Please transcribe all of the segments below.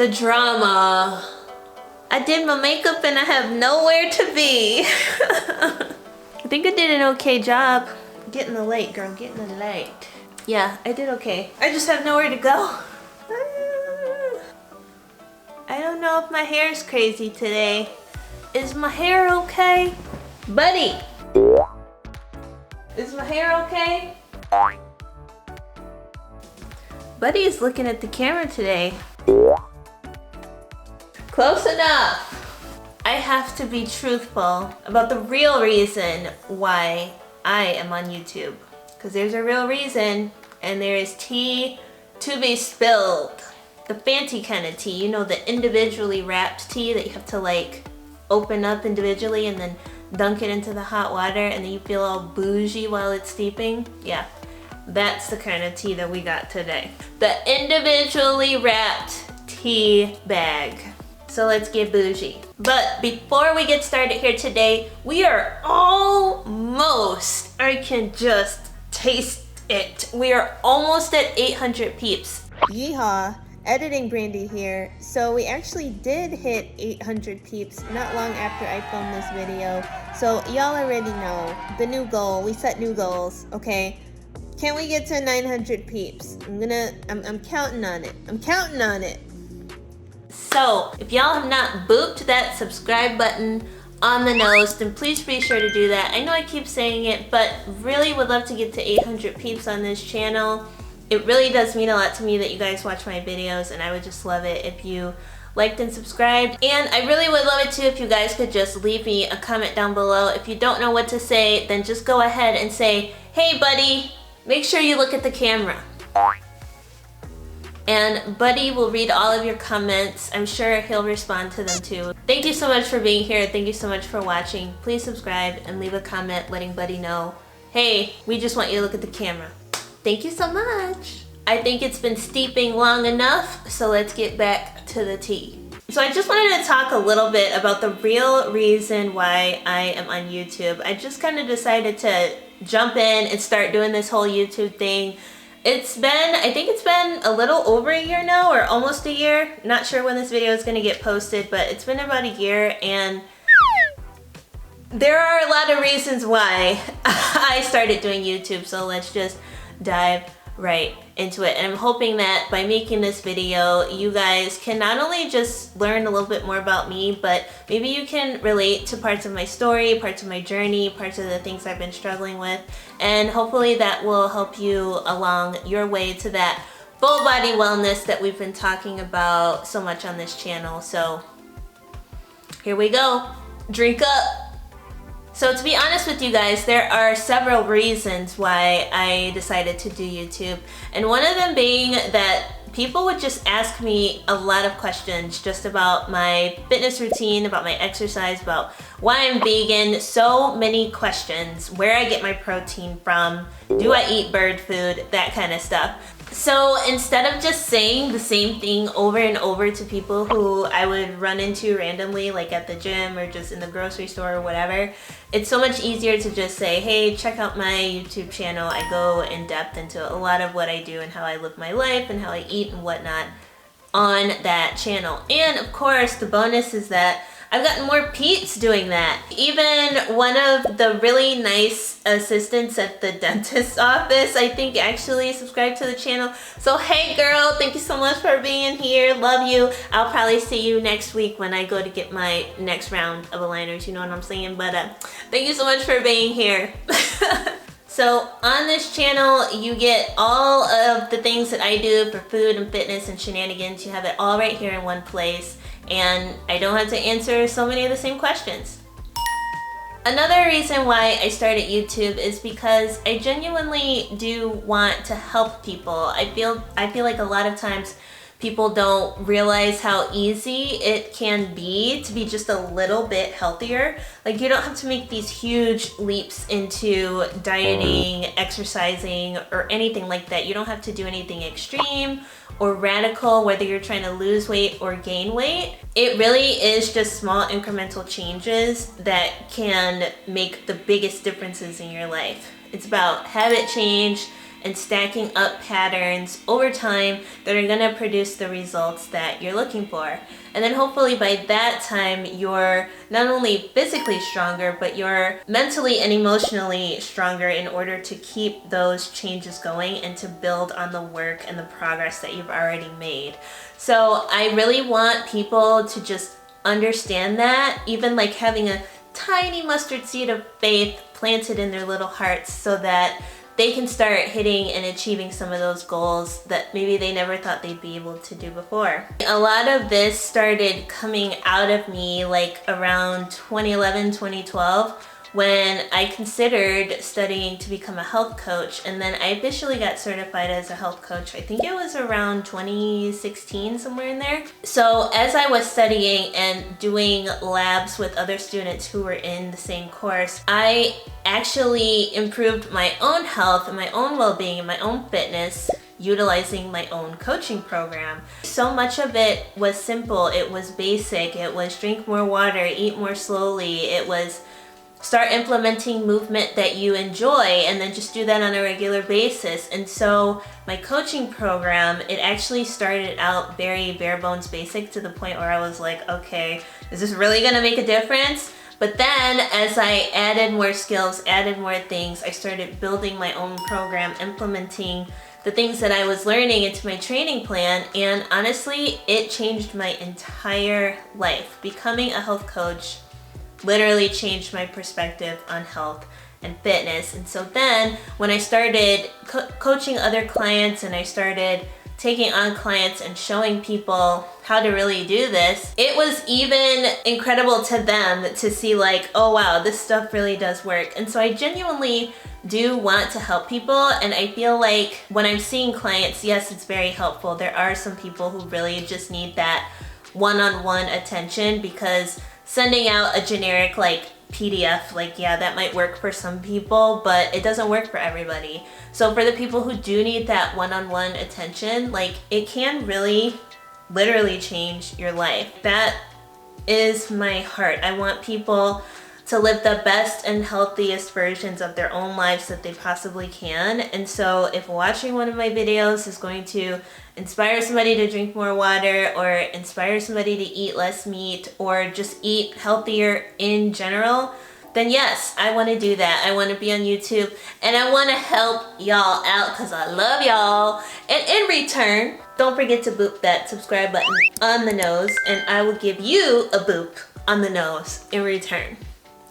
The drama. I did my makeup and I have nowhere to be. I think I did an okay job. Get in the light, girl, get in the light. Yeah, I did okay. I just have nowhere to go. I don't know if my hair is crazy today. Is my hair okay? Buddy! Is my hair okay? Buddy is looking at the camera today. Close enough! I have to be truthful about the real reason why I am on YouTube. Because there's a real reason, and there is tea to be spilled. The fancy kind of tea, you know, the individually wrapped tea that you have to like open up individually and then dunk it into the hot water and then you feel all bougie while it's steeping. Yeah, that's the kind of tea that we got today. The individually wrapped tea bag. So let's get bougie. But before we get started here today, we are almost, I can just taste it. We are almost at 800 peeps. Yeehaw. Editing Brandy here. So we actually did hit 800 peeps not long after I filmed this video. So y'all already know the new goal. We set new goals, okay? Can we get to 900 peeps? I'm counting on it. I'm counting on it. So if y'all have not booped that subscribe button on the nose, then please be sure to do that. I know I keep saying it, but really would love to get to 800 peeps on this channel. It really does mean a lot to me that you guys watch my videos, and I would just love it if you liked and subscribed. And I really would love it too if you guys could just leave me a comment down below. If you don't know what to say, then just go ahead and say, hey buddy, make sure you look at the camera. And Buddy will read all of your comments. I'm sure he'll respond to them too. Thank you so much for being here. Thank you so much for watching. Please subscribe and leave a comment letting Buddy know, hey, we just want you to look at the camera. Thank you so much. I think it's been steeping long enough, so let's get back to the tea. So I just wanted to talk a little bit about the real reason why I am on YouTube. I just kind of decided to jump in and start doing this whole YouTube thing. I think it's been a little over a year now, or almost a year. Not sure when this video is gonna get posted, but it's been about a year, and there are a lot of reasons why I started doing YouTube, so let's just dive right into it. And I'm hoping that by making this video, you guys can not only just learn a little bit more about me, but maybe you can relate to parts of my story, parts of my journey, parts of the things I've been struggling with, and hopefully that will help you along your way to that full body wellness that we've been talking about so much on this channel. So here we go. Drink up. So to be honest with you guys, there are several reasons why I decided to do YouTube. And one of them being that people would just ask me a lot of questions just about my fitness routine, about my exercise, about why I'm vegan, so many questions, where I get my protein from, do I eat bird food, that kind of stuff. So instead of just saying the same thing over and over to people who I would run into randomly, like at the gym or just in the grocery store or whatever, it's so much easier to just say, hey, check out my YouTube channel. I go in depth into a lot of what I do and how I live my life and how I eat and whatnot on that channel. And of course, the bonus is that I've gotten more peeps doing that. Even one of the really nice assistants at the dentist's office, I think, actually subscribed to the channel. So hey girl, thank you so much for being here. Love you. I'll probably see you next week when I go to get my next round of aligners, you know what I'm saying? But thank you so much for being here. So on this channel, you get all of the things that I do for food and fitness and shenanigans. You have it all right here in one place. And I don't have to answer so many of the same questions. Another reason why I started YouTube is because I genuinely do want to help people. I feel like a lot of times people don't realize how easy it can be to be just a little bit healthier. Like, you don't have to make these huge leaps into dieting, exercising, or anything like that. You don't have to do anything extreme or radical, whether you're trying to lose weight or gain weight. It really is just small incremental changes that can make the biggest differences in your life. It's about habit change, and stacking up patterns over time that are gonna produce the results that you're looking for. And then hopefully by that time, you're not only physically stronger, but you're mentally and emotionally stronger in order to keep those changes going and to build on the work and the progress that you've already made. So I really want people to just understand that, even like having a tiny mustard seed of faith planted in their little hearts so that they can start hitting and achieving some of those goals that maybe they never thought they'd be able to do before. A lot of this started coming out of me like around 2011, 2012, when I considered studying to become a health coach, and then I officially got certified as a health coach. I think it was around 2016, somewhere in there. So as I was studying and doing labs with other students who were in the same course, I actually improved my own health and my own well-being and my own fitness utilizing my own coaching program. So much of it was simple, it was basic, it was drink more water, eat more slowly, it was start implementing movement that you enjoy and then just do that on a regular basis. And so my coaching program, it actually started out very bare bones basic to the point where I was like, okay, is this really gonna make a difference? But then as I added more skills, added more things, I started building my own program, implementing the things that I was learning into my training plan, and honestly, it changed my entire life. Becoming a health coach literally changed my perspective on health and fitness. And so then when I started coaching other clients and I started taking on clients and showing people how to really do this, it was even incredible to them to see like, oh wow, this stuff really does work. And so I genuinely do want to help people, and I feel like when I'm seeing clients, yes, it's very helpful. There are some people who really just need that one-on-one attention, because sending out a generic like PDF, like yeah, that might work for some people, but it doesn't work for everybody. So for the people who do need that one-on-one attention, like it can really literally change your life. That is my heart. I want people to live the best and healthiest versions of their own lives that they possibly can. And so if watching one of my videos is going to inspire somebody to drink more water, or inspire somebody to eat less meat, or just eat healthier in general, then yes, I want to do that. I want to be on YouTube and I want to help y'all out because I love y'all. And in return, don't forget to boop that subscribe button on the nose, and I will give you a boop on the nose in return.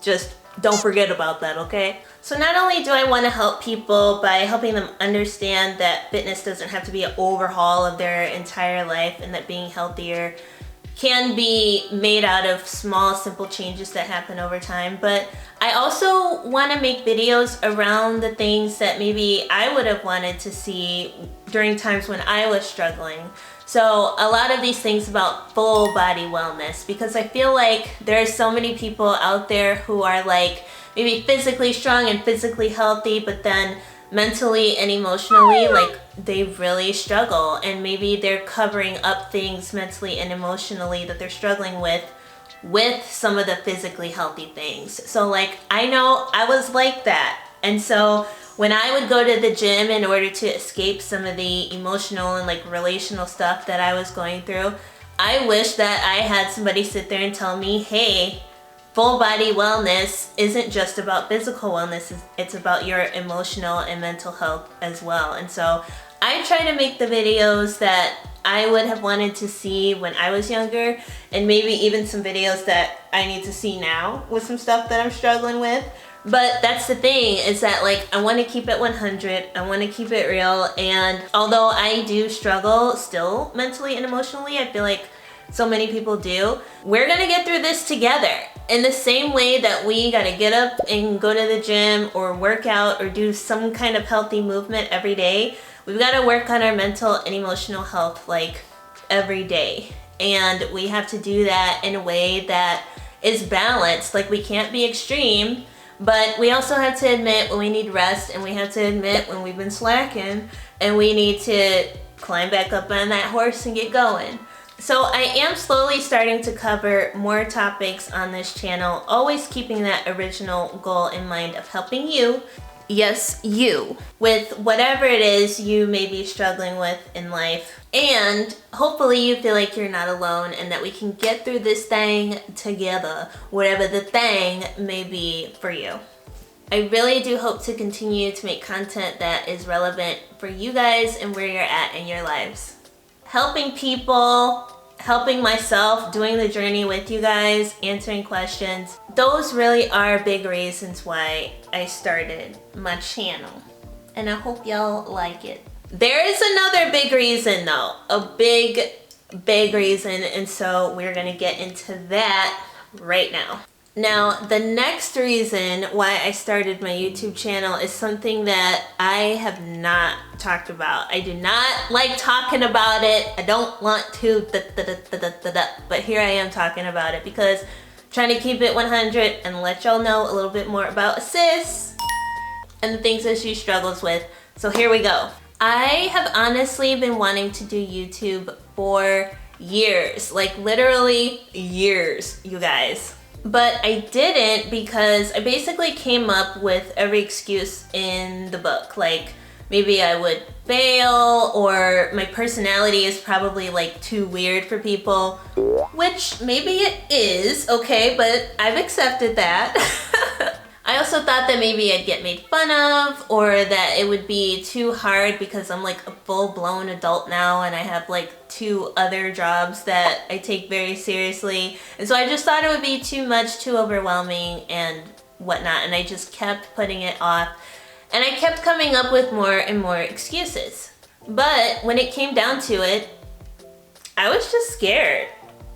Just don't forget about that, okay? So not only do I want to help people by helping them understand that fitness doesn't have to be an overhaul of their entire life, and that being healthier can be made out of small, simple changes that happen over time, but I also want to make videos around the things that maybe I would have wanted to see during times when I was struggling. So a lot of these things about full body wellness, because I feel like there are so many people out there who are like maybe physically strong and physically healthy, but then mentally and emotionally, like they really struggle, and maybe they're covering up things mentally and emotionally that they're struggling with some of the physically healthy things. So like, I know I was like that. And so when I would go to the gym in order to escape some of the emotional and like relational stuff that I was going through, I wish that I had somebody sit there and tell me, hey, full body wellness isn't just about physical wellness, it's about your emotional and mental health as well. And so I try to make the videos that I would have wanted to see when I was younger, and maybe even some videos that I need to see now with some stuff that I'm struggling with. But that's the thing, is that like I want to keep it 100, I want to keep it real, and although I do struggle still mentally and emotionally, I feel like so many people do, we're gonna get through this together. In the same way that we gotta get up and go to the gym or work out or do some kind of healthy movement every day, we've gotta work on our mental and emotional health like every day. And we have to do that in a way that is balanced. Like we can't be extreme, but we also have to admit when we need rest, and we have to admit when we've been slacking, and we need to climb back up on that horse and get going. So I am slowly starting to cover more topics on this channel, always keeping that original goal in mind of helping you yes, you, with whatever it is you may be struggling with in life. And hopefully you feel like you're not alone and that we can get through this thing together, whatever the thing may be for you. I really do hope to continue to make content that is relevant for you guys and where you're at in your lives. Helping people, helping myself, doing the journey with you guys, answering questions. Those really are big reasons why I started my channel. And I hope y'all like it. There is another big reason though, a big reason, and so we're gonna get into that right now. Now, the next reason why I started my YouTube channel is something that I have not talked about. I do not like talking about it. I don't want to, but here I am talking about it because I'm trying to keep it 100 and let y'all know a little bit more about Sis and the things that she struggles with. So here we go. I have honestly been wanting to do YouTube for years, like literally years, you guys. But I didn't because I basically came up with every excuse in the book. Like maybe I would fail, or my personality is probably like too weird for people, which maybe it is, okay, but I've accepted that. I also thought that maybe I'd get made fun of, or that it would be too hard because I'm like a full-blown adult now and I have like 2 other jobs that I take very seriously. And so I just thought it would be too much, too overwhelming and whatnot, and I just kept putting it off. And I kept coming up with more and more excuses. But when it came down to it, I was just scared.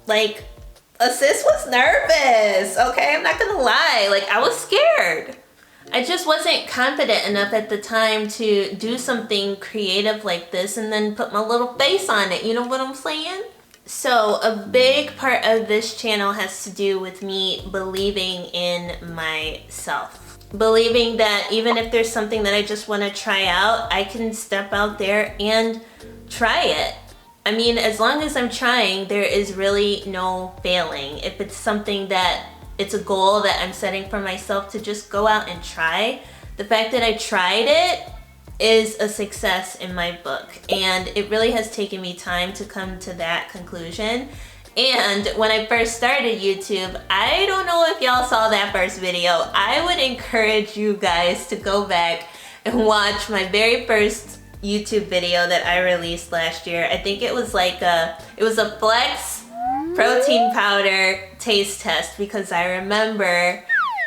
Like, Sis was nervous, okay? I'm not gonna lie, like I was scared. I just wasn't confident enough at the time to do something creative like this and then put my little face on it, you know what I'm saying? So a big part of this channel has to do with me believing in myself. Believing that even if there's something that I just wanna try out, I can step out there and try it. I mean, as long as I'm trying, there is really no failing. If it's something that, it's a goal that I'm setting for myself to just go out and try, the fact that I tried it is a success in my book. And it really has taken me time to come to that conclusion. And when I first started YouTube, I don't know if y'all saw that first video. I would encourage you guys to go back and watch my very first YouTube video that I released last year. I think it was like it was a Flex protein powder taste test, because I remember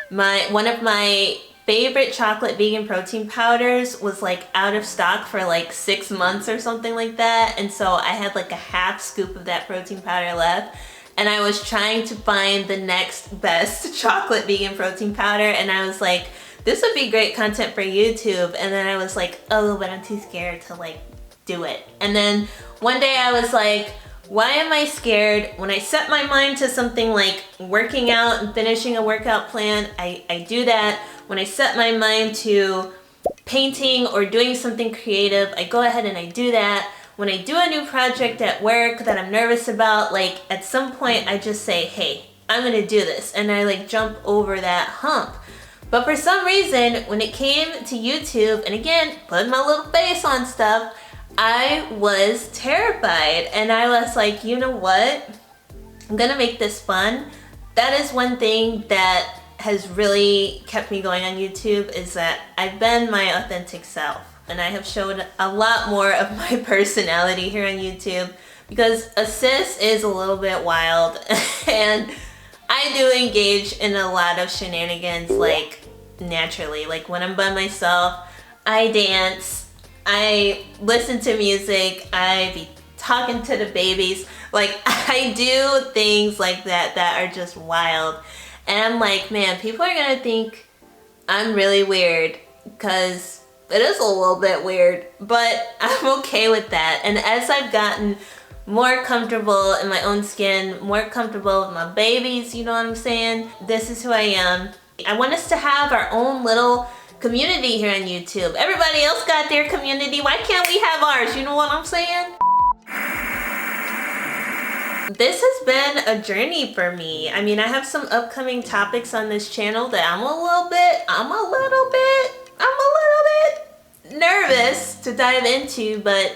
one of my favorite chocolate vegan protein powders was like out of stock for like 6 months or something like that, and so I had like a half scoop of that protein powder left, and I was trying to find the next best chocolate vegan protein powder, and I was like, this would be great content for YouTube. And then I was like, oh, but I'm too scared to like do it. And then one day I was like, why am I scared? When I set my mind to something like working out and finishing a workout plan, I do that. When I set my mind to painting or doing something creative, I go ahead and I do that. When I do a new project at work that I'm nervous about, like at some point I just say, hey, I'm gonna do this. And I like jump over that hump. But for some reason, when it came to YouTube, and again, putting my little face on stuff, I was terrified. And I was like, you know what? I'm gonna make this fun. That is one thing that has really kept me going on YouTube, is that I've been my authentic self. And I have showed a lot more of my personality here on YouTube, because Sis is a little bit wild and I do engage in a lot of shenanigans, like naturally. Like when I'm by myself, I dance, I listen to music, I be talking to the babies. Like I do things like that that are just wild. And I'm like, man, people are gonna think I'm really weird, because it is a little bit weird, but I'm okay with that. And as I've gotten more comfortable in my own skin, more comfortable with my babies, you know what I'm saying? This is who I am. I want us to have our own little community here on YouTube. Everybody else got their community. Why can't we have ours? You know what I'm saying? This has been a journey for me. I mean, I have some upcoming topics on this channel that I'm a little bit nervous to dive into, but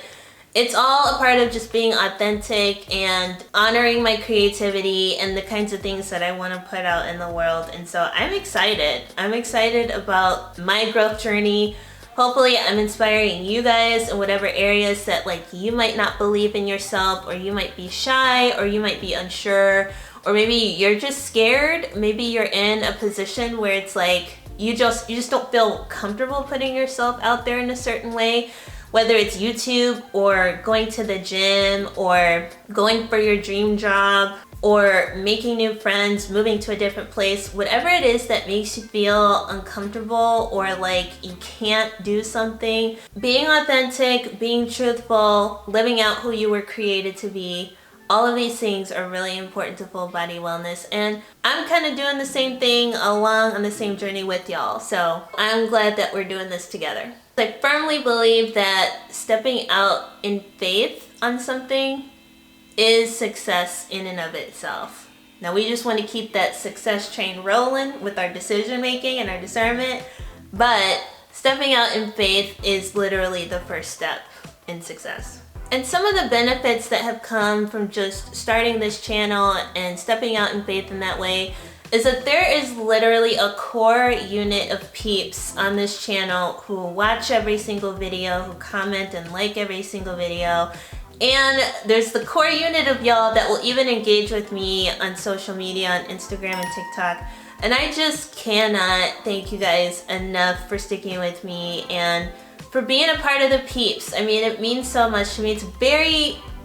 it's all a part of just being authentic and honoring my creativity and the kinds of things that I want to put out in the world. And so I'm excited. I'm excited about my growth journey. Hopefully I'm inspiring you guys in whatever areas that like you might not believe in yourself, or you might be shy, or you might be unsure, or maybe you're just scared. Maybe you're in a position where it's like you just don't feel comfortable putting yourself out there in a certain way. Whether it's YouTube or going to the gym or going for your dream job or making new friends, moving to a different place, whatever it is that makes you feel uncomfortable or like you can't do something, being authentic, being truthful, living out who you were created to be, all of these things are really important to full body wellness. And I'm kind of doing the same thing along on the same journey with y'all. So I'm glad that we're doing this together. I firmly believe that stepping out in faith on something is success in and of itself. Now we just want to keep that success train rolling with our decision making and our discernment, but stepping out in faith is literally the first step in success. And some of the benefits that have come from just starting this channel and stepping out in faith in that way is that there is literally a core unit of peeps on this channel who watch every single video, who comment and like every single video. And there's the core unit of y'all that will even engage with me on social media, on Instagram and TikTok. And I just cannot thank you guys enough for sticking with me and for being a part of the peeps. I mean, it means so much to me. It's a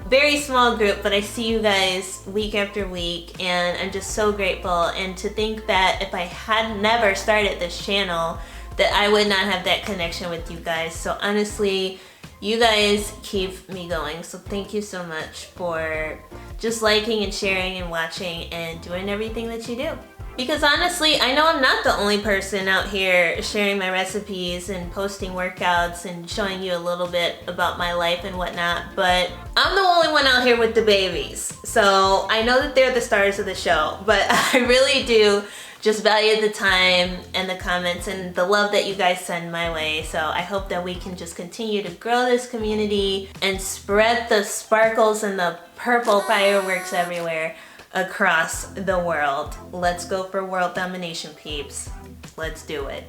very small group, but I see you guys week after week, and I'm just so grateful. And to think that if I had never started this channel, that I would not have that connection with you guys. So honestly, you guys keep me going. So thank you so much for just liking and sharing and watching and doing everything that you do. Because honestly, I know I'm not the only person out here sharing my recipes and posting workouts and showing you a little bit about my life and whatnot, but I'm the only one out here with the babies. So I know that they're the stars of the show, but I really do just value the time and the comments and the love that you guys send my way. So I hope that we can just continue to grow this community and spread the sparkles and the purple fireworks everywhere across the world. Let's go for world domination, peeps. Let's do it.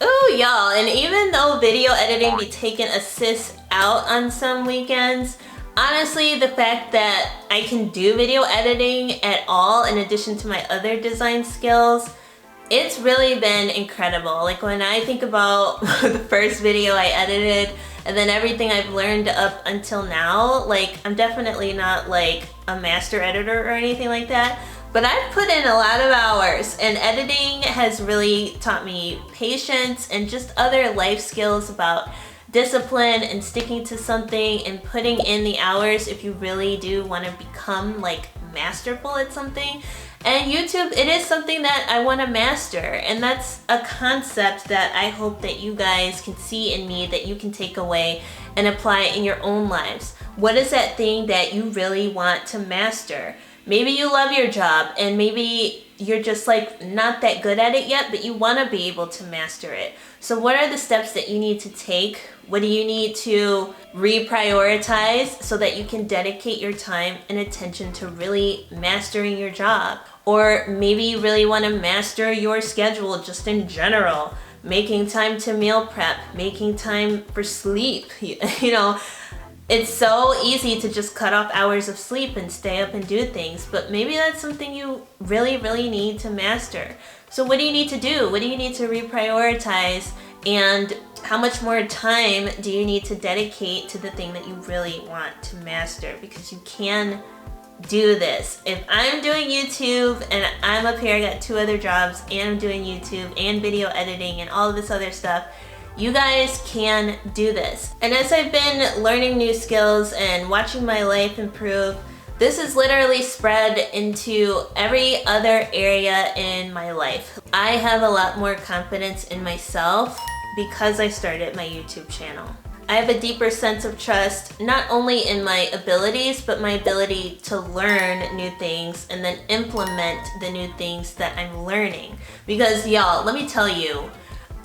Ooh, y'all, and even though video editing be taking a sis out on some weekends, honestly, the fact that I can do video editing at all in addition to my other design skills, it's really been incredible. Like when I think about the first video I edited and then everything I've learned up until now, like I'm definitely not like a master editor or anything like that, but I've put in a lot of hours, and editing has really taught me patience and just other life skills about discipline and sticking to something and putting in the hours if you really do want to become like masterful at something. And YouTube, it is something that I want to master, and that's a concept that I hope that you guys can see in me, that you can take away and apply in your own lives. What is that thing that you really want to master? Maybe you love your job and maybe you're just like not that good at it yet, but you want to be able to master it. So what are the steps that you need to take? What do you need to reprioritize so that you can dedicate your time and attention to really mastering your job? Or maybe you really want to master your schedule just in general, making time to meal prep, making time for sleep. You know, it's so easy to just cut off hours of sleep and stay up and do things, but maybe that's something you really need to master. So what do you need to do? What do you need to reprioritize? And how much more time do you need to dedicate to the thing that you really want to master? Because you can do this. If I'm doing YouTube and I'm up here, I got 2 other jobs and I'm doing YouTube and video editing and all of this other stuff, you guys can do this. And as I've been learning new skills and watching my life improve, this is literally spread into every other area in my life. I have a lot more confidence in myself because I started my YouTube channel. I have a deeper sense of trust, not only in my abilities, but my ability to learn new things and then implement the new things that I'm learning. Because y'all, let me tell you,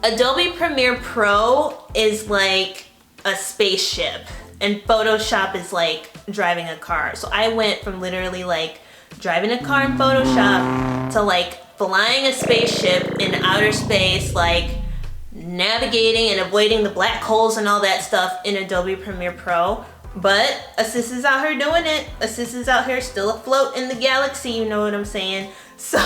Adobe Premiere Pro is like a spaceship and Photoshop is like driving a car. So I went from literally like driving a car in Photoshop to like flying a spaceship in outer space, like navigating and avoiding the black holes and all that stuff in Adobe Premiere Pro. But Assist is out here doing it. Assist is out here still afloat in the galaxy, you know what I'm saying? So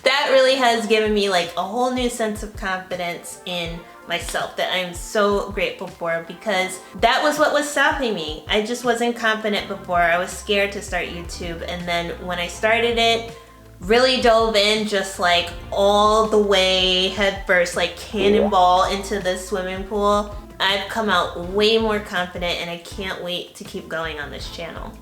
that really has given me like a whole new sense of confidence in myself that I'm so grateful for, because that was what was stopping me. I just wasn't confident before. I was scared to start YouTube, and then when I started it, really dove in just like all the way head first, like cannonball into the swimming pool. I've come out way more confident and I can't wait to keep going on this channel.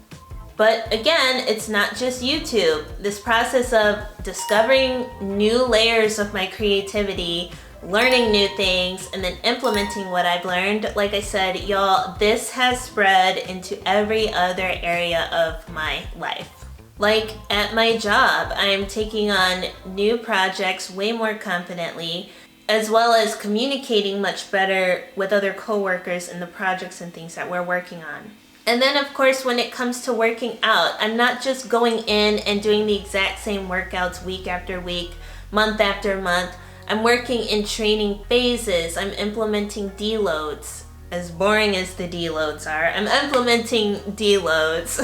But again, it's not just YouTube. This process of discovering new layers of my creativity, learning new things, and then implementing what I've learned, like I said, y'all, this has spread into every other area of my life. Like at my job, I am taking on new projects way more confidently, as well as communicating much better with other coworkers in the projects and things that we're working on. And then of course, when it comes to working out, I'm not just going in and doing the exact same workouts week after week, month after month. I'm working in training phases. I'm implementing deloads. As boring as the deloads are, I'm implementing deloads.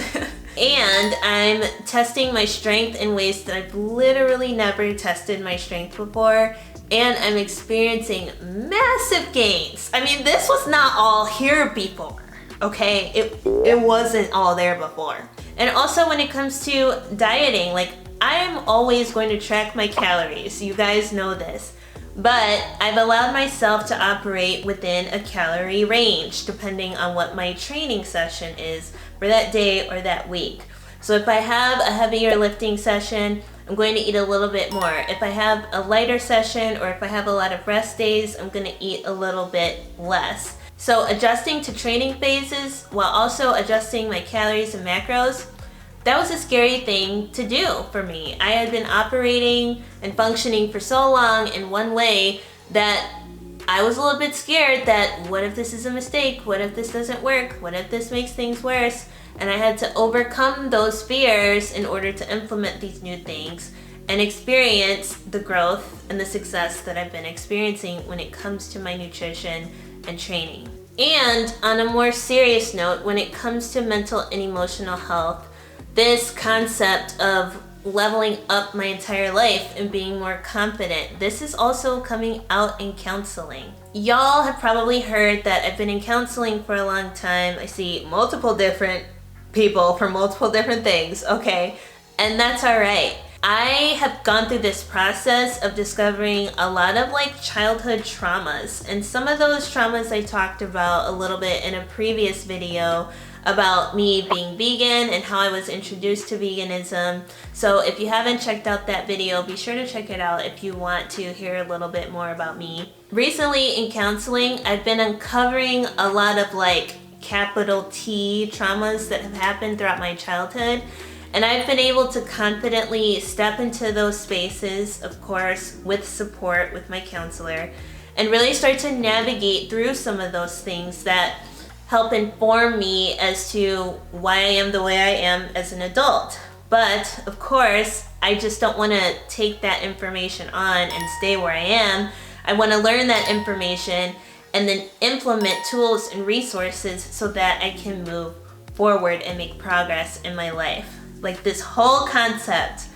And I'm testing my strength in ways that I've literally never tested my strength before. And I'm experiencing massive gains. I mean, this was not all here before, okay? It wasn't all there before. And also when it comes to dieting, like I'm always going to track my calories. You guys know this. But I've allowed myself to operate within a calorie range depending on what my training session is for that day or that week. So if I have a heavier lifting session, I'm going to eat a little bit more. If I have a lighter session or if I have a lot of rest days, I'm going to eat a little bit less. So adjusting to training phases while also adjusting my calories and macros, that was a scary thing to do for me. I had been operating and functioning for so long in one way that I was a little bit scared that what if this is a mistake? What if this doesn't work? What if this makes things worse? And I had to overcome those fears in order to implement these new things and experience the growth and the success that I've been experiencing when it comes to my nutrition and training. And on a more serious note, when it comes to mental and emotional health, this concept of leveling up my entire life and being more confident, this is also coming out in counseling. Y'all have probably heard that I've been in counseling for a long time. I see multiple different people for multiple different things, okay? And that's all right. I have gone through this process of discovering a lot of like childhood traumas, and some of those traumas I talked about a little bit in a previous video about me being vegan and how I was introduced to veganism. So if you haven't checked out that video, be sure to check it out if you want to hear a little bit more about me. Recently in counseling, I've been uncovering a lot of like capital T traumas that have happened throughout my childhood. And I've been able to confidently step into those spaces, of course, with support with my counselor, and really start to navigate through some of those things that help inform me as to why I am the way I am as an adult. But of course, I just don't want to take that information on and stay where I am. I want to learn that information and then implement tools and resources so that I can move forward and make progress in my life. Like this whole concept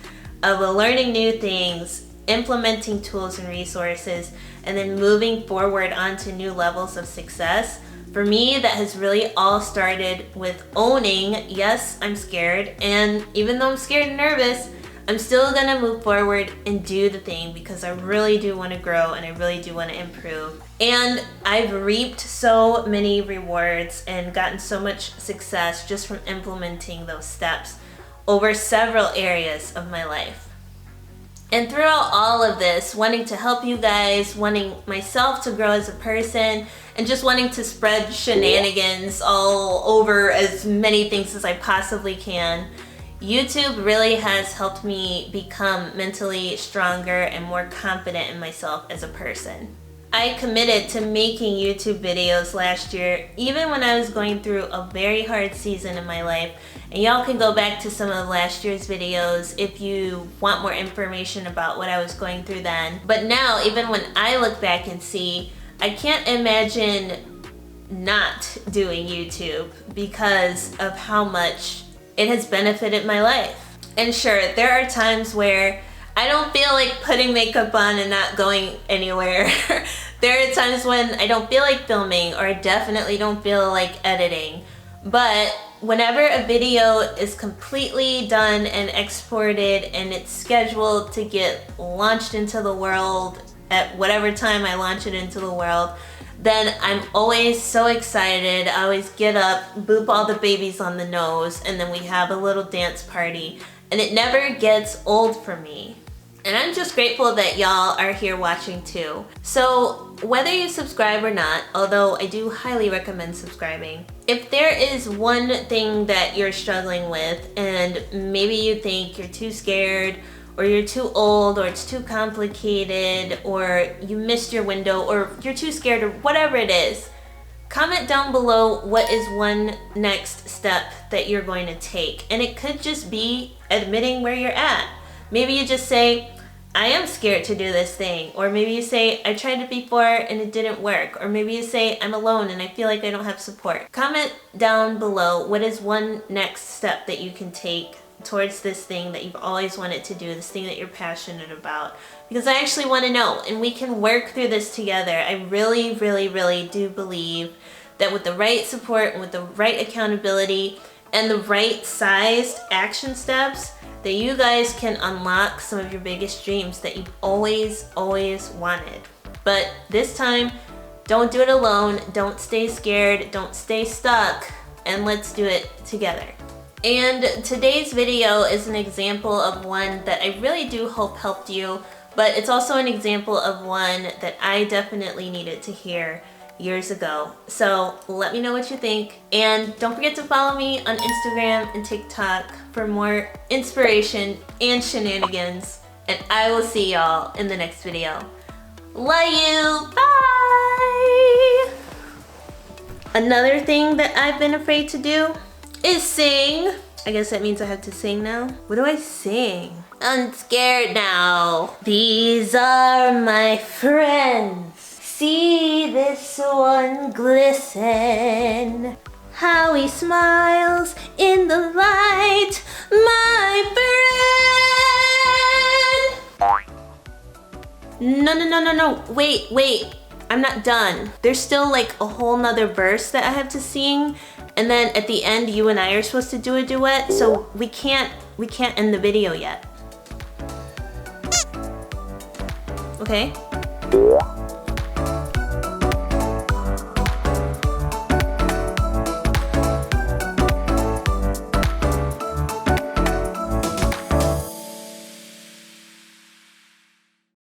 of learning new things, implementing tools and resources, and then moving forward onto new levels of success. For me, that has really all started with owning, yes, I'm scared, and even though I'm scared and nervous, I'm still gonna move forward and do the thing because I really do want to grow and I really do want to improve. And I've reaped so many rewards and gotten so much success just from implementing those steps over several areas of my life. And throughout all of this, wanting to help you guys, wanting myself to grow as a person, and just wanting to spread shenanigans all over as many things as I possibly can, YouTube really has helped me become mentally stronger and more confident in myself as a person. I committed to making YouTube videos last year, even when I was going through a very hard season in my life. And y'all can go back to some of last year's videos if you want more information about what I was going through then. But now, even when I look back and see, I can't imagine not doing YouTube because of how much it has benefited my life. And sure, there are times where I don't feel like putting makeup on and not going anywhere. There are times when I don't feel like filming, or I definitely don't feel like editing. But whenever a video is completely done and exported and it's scheduled to get launched into the world at whatever time I launch it into the world, then I'm always so excited. I always get up, boop all the babies on the nose, and then we have a little dance party. And it never gets old for me. And I'm just grateful that y'all are here watching too. So whether you subscribe or not, although I do highly recommend subscribing, if there is one thing that you're struggling with and maybe you think you're too scared, or you're too old, or it's too complicated, or you missed your window, or you're too scared, or whatever it is, comment down below what is one next step that you're going to take. And it could just be admitting where you're at. Maybe you just say, I am scared to do this thing. Or maybe you say, I tried it before and it didn't work. Or maybe you say, I'm alone and I feel like I don't have support. Comment down below what is one next step that you can take towards this thing that you've always wanted to do, this thing that you're passionate about. Because I actually want to know, and we can work through this together. I really, really, really do believe that with the right support and with the right accountability and the right sized action steps, that you guys can unlock some of your biggest dreams that you've always wanted. But this time, don't do it alone, don't stay scared, don't stay stuck, and let's do it together. And today's video is an example of one that I really do hope helped you, but it's also an example of one that I definitely needed to hear years ago. So let me know what you think, and don't forget to follow me on Instagram and TikTok for more inspiration and shenanigans, and I will see y'all in the next video. Love you, bye! Another thing that I've been afraid to do is sing. I guess that means I have to sing now. What do I sing? I'm scared now. These are my friends. See this one glisten, how he smiles in the light, my friend. No, wait, I'm not done. There's still like a whole nother verse that I have to sing, and then at the end you and I are supposed to do a duet, so we can't end the video yet. Okay?